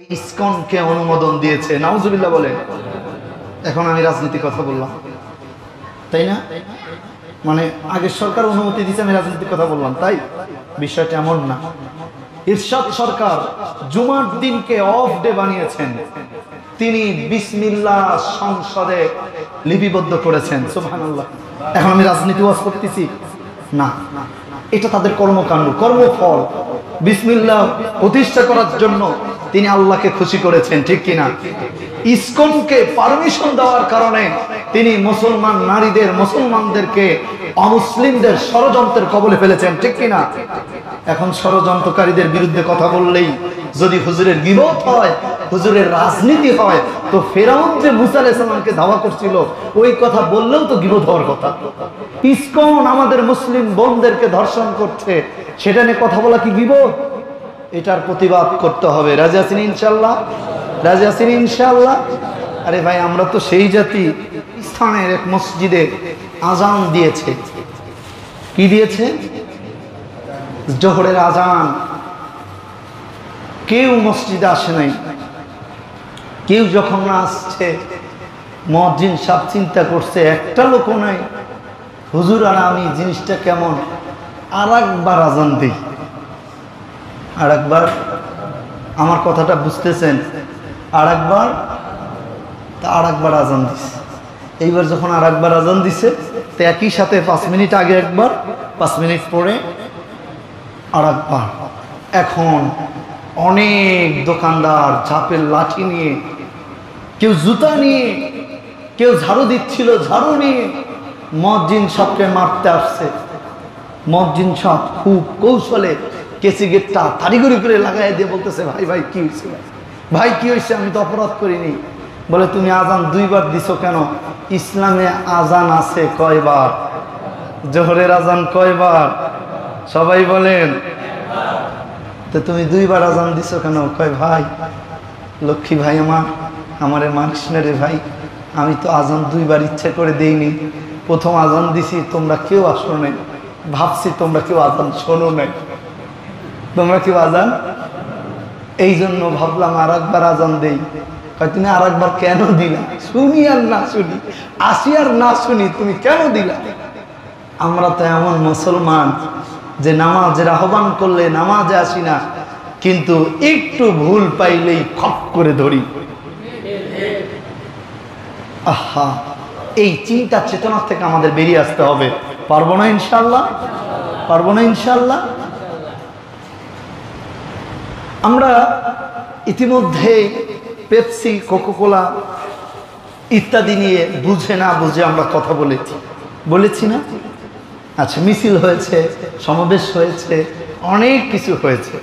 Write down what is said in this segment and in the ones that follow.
ইসকনকে অনুমোদন দিয়েছে, নাউজুবিল্লাহ বলেন। এখন আমি রাজনীতির কথা বললাম, তাই না? মানে আগের সরকার অনুমতি দিয়েছে, আমি রাজনীতির কথা বললাম, তাই বিষয়টা এমন না। ইরশাদ সরকার জুমার দিনকে অফ ডে বানিয়েছেন, তিনি বিসমিল্লাহ সংসদে লিপিবদ্ধ করেছেন, সুবহানাল্লাহ। এখন আমি রাজনীতি ওয়াজ করতেছি না, এটা তাদের কর্মকাণ্ড, কর্মফল। বিসমিল্লাহ প্রতিষ্ঠা করার জন্য তিনি আল্লাহকে খুশি করেছেন, ঠিক কিনা? ইসকনকে পারমিশন দেওয়ার কারণে তিনি মুসলমান নারীদের, মুসলমানদেরকে অমুসলিমদের ষড়যন্ত্রের কবলে ফেলেছেন, ঠিক কিনা? এখন ষড়যন্ত্রকারীদের বিরুদ্ধে কথা বললেই যদি হুজুরের গীবত হয়, হুজুরের রাজনীতি হয়, তো ফেরাউন যে মুসা আলাইহিস সালামকে দাওয়া করছিল ওই কথা বললেও তো গীবত হওয়ার কথা। ইসকন আমাদের মুসলিম বোনদেরকে ধর্ষণ করছে, সেটা নিয়ে কথা বলা কি গীবত? এটার প্রতিবাদ করতে হবে। রাজি আছেন ইনশাআল্লাহ? রাজি আছেন ইনশাআল্লাহ? আরে ভাই, আমরা তো সেই জাতি। স্থানের এক মসজিদে আজান দিয়েছে, কি দিয়েছে? জোহরের আজান। কেউ মসজিদে আসে নাই। কেউ যখন না আসছে, মুয়াজ্জিন সাহেব চিন্তা করছে একটা লোকও নাই, হুজুর আর আমি জিনিসটা কেমন, আর একবার আজান দিই। আর একবার, আমার কথাটা বুঝতেছেন? আর একবার, তা আর একবার আজান দিছে। এইবার যখন আর একবার আজান দিছে, তো একই সাথে 5 মিনিট আগে একবার, 5 মিনিট পরে আর একবার। এখন অনেক দোকানদার ঝাঁপের লাঠি নিয়ে, কেউ জুতা নিয়ে, কেউ ঝাড়ু দিচ্ছিল ঝাড়ু নিয়ে মুয়াজ্জিন সাহেবকে মারতে আসছে। মুয়াজ্জিন সাহেব খুব কৌশলে কেসি গেটটা তাড়িগুড়ি করে লাগাই দিয়ে বলতেছে, ভাই ভাই কি হয়েছে? ভাই কি হয়েছে? আমি তো অপরাধ করিনি। বলে, তুমি আজান 2 বার দিছো কেন? ইসলামে আজান আছে কয়বার? জোহরের আজান কয়বার? সবাই বলেন। তো তুমি 2 বার আজান দিছো কেন? কয়, ভাই লক্ষ্মী ভাই আমারে মানিস না রে ভাই, আমি তো আজান 2 বার ইচ্ছা করে দেইনি। প্রথম আজান দিছি, তোমরা কেউ আসো নাই, ভাবছি তোমরা কেউ আজান শোনো নাই, তোমরা কেউ আজান, এই জন্য ভাবলাম আর একবার আজান দেই। তুমি আর একবার কেন দিলা? শুনি আর না শুনি, আসি আর না শুনি, তুমি কেন দিলা? আমরা তো এমন মুসলমান যে নামাজের আহ্বান করলে নামাজে আসি না, কিন্তু একটু ভুল পাইলেই খপ করে ধরি। আহা, এই চিন্তা চেতনা থেকে আমাদের বেরিয়ে আসতে হবে। পারবো না ইনশাআল্লাহ? পারবো না ইনশাআল্লাহ? আমরা ইতিমধ্যে পেপসি, কোকাকোলা ইত্যাদি নিয়ে বুঝে না বুঝে আমরা কথা বলেছি না? আচ্ছা, মিছিল হয়েছে, সমাবেশ হয়েছে, অনেক কিছু হয়েছে।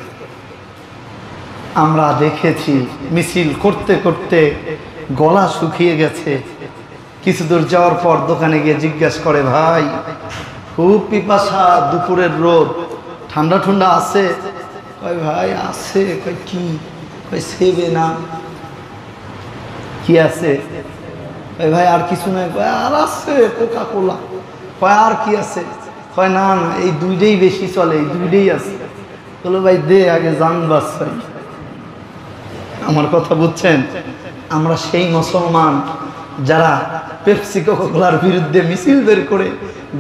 আমরা দেখেছি মিছিল করতে করতে গলা শুকিয়ে গেছে। কিছু দূর যাওয়ার পর দোকানে গিয়ে জিজ্ঞাসা করে, ভাই খুব পিপাসা, দুপুরের রোদ, ঠান্ডা ঠান্ডা আছে? কয়, ভাই আছে। কয়, কি? কয়, সেবে না। কি আছে? কয়, ভাই আর কিছু নাই। কয়, আর আছে কোকাকোলা। কয়, আর কি আছে? কয়, না না, এই 2টাই বেশি চলে, এই 2টাই আছে। বলো, ভাই দে আগে জান বাঁচাই। আমার কথা বুঝছেন? আমরা সেই মুসলমান যারা পেপসি কোকাকোলার বিরুদ্ধে মিছিল বের করে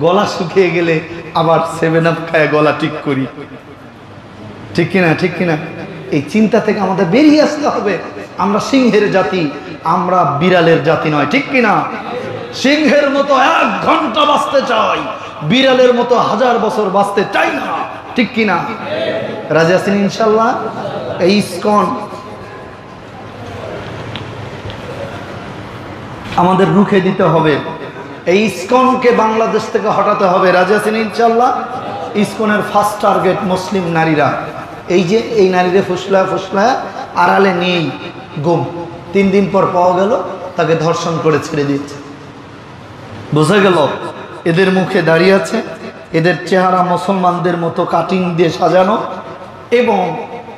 গলা শুকিয়ে গেলে আবার 7 আপ খায় গলা ঠিক করি, ঠিক কিনা? ঠিক কিনা? এই চিন্তা থেকে আমাদের বেরিয়ে আসতে হবে। আমরা সিংহের জাতি, আমরা বিড়ালের জাতি নয়, ঠিক কিনা? সিংহের মতো 1 ঘন্টা বাঁচতে চাই, বিড়ালের মতো 1000 বছর বাঁচতে চাই না, ঠিক কিনা? রাজি আছেন ইনশাআল্লাহ? এই ইসকন আমাদের রুখে দিতে হবে। এই ইসকনকে বাংলাদেশ থেকে হটাতে হবে। রাজি আছেন ইনশাআল্লাহ? ইসকনের ফার্স্ট টার্গেট মুসলিম নারীরা। এই যে এই নারীরা ফুসলা আড়ালে নিয়েই গুম, 3 দিন পর পাওয়া গেল, তাকে ধর্ষণ করে ছেড়ে দিয়েছে। বোঝা গেল এদের মুখে দাঁড়িয়ে আছে, এদের চেহারা মুসলমানদের মতো কাটিং দিয়ে সাজানো, এবং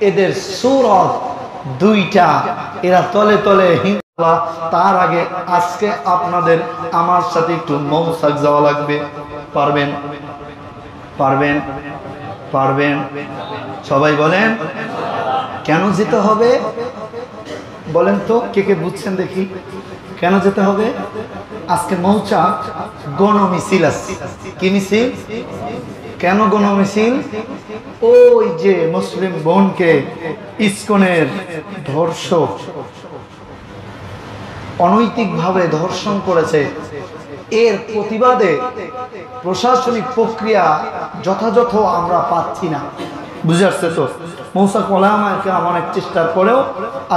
এদের সূরত 2টা, এরা তলে তলে হিন্দু। তার আগে আজকে আপনাদের আমার সাথে একটু মৌসাক যাওয়া লাগবে। পারবেন? পারবেন? পারবেন? সবাই বলেন। কেন যেতে হবে? বলেন তো কে কে বুঝছেন দেখি কেন যেতে হবে? আজকে মৌচাক গণমিছিল আছে। কি মিছিল? কেন গণমিছিল? ওই যে মুসলিম বোনকে ইসকনের ধর্ষক অনৈতিকভাবে ধর্ষণ করেছে, এর প্রতিবাদে প্রশাসনিক প্রক্রিয়া যথাযথ আমরা পাচ্ছি না। বুঝে আসছে তো? মৌসা ওলামায়ে অনেক চেষ্টার পরেও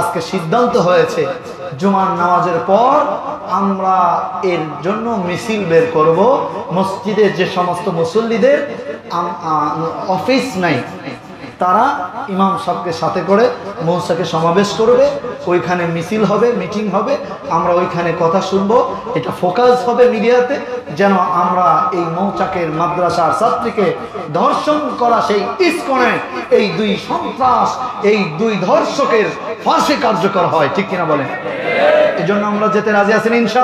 আজকে সিদ্ধান্ত হয়েছে জুমার নামাজের পর আমরা এর জন্য মিছিল বের করব। মসজিদে যে সমস্ত মুসল্লিদের অফিস নাই তারা ইমাম সাহেবকে সাথে করে মৌসাকে সমাবেশ করবে, ওইখানে মিছিল হবে, মিটিং হবে, আমরা ওইখানে কথা শুনবো। এটা ফোকাস হবে মিডিয়াতে, যেন আমরা এই মৌচাকের মাদ্রাসার ছাত্রীকে ধর্ষণ করা সেই ইসকনের এই দুই সন্ত্রাস, এই দুই ধর্ষকের ফাঁসি কার্যকর হয়। ঠিক কিনা বলেন? এই জন্য আমরা যেতে রাজি আছেন ইনশাআল্লাহ।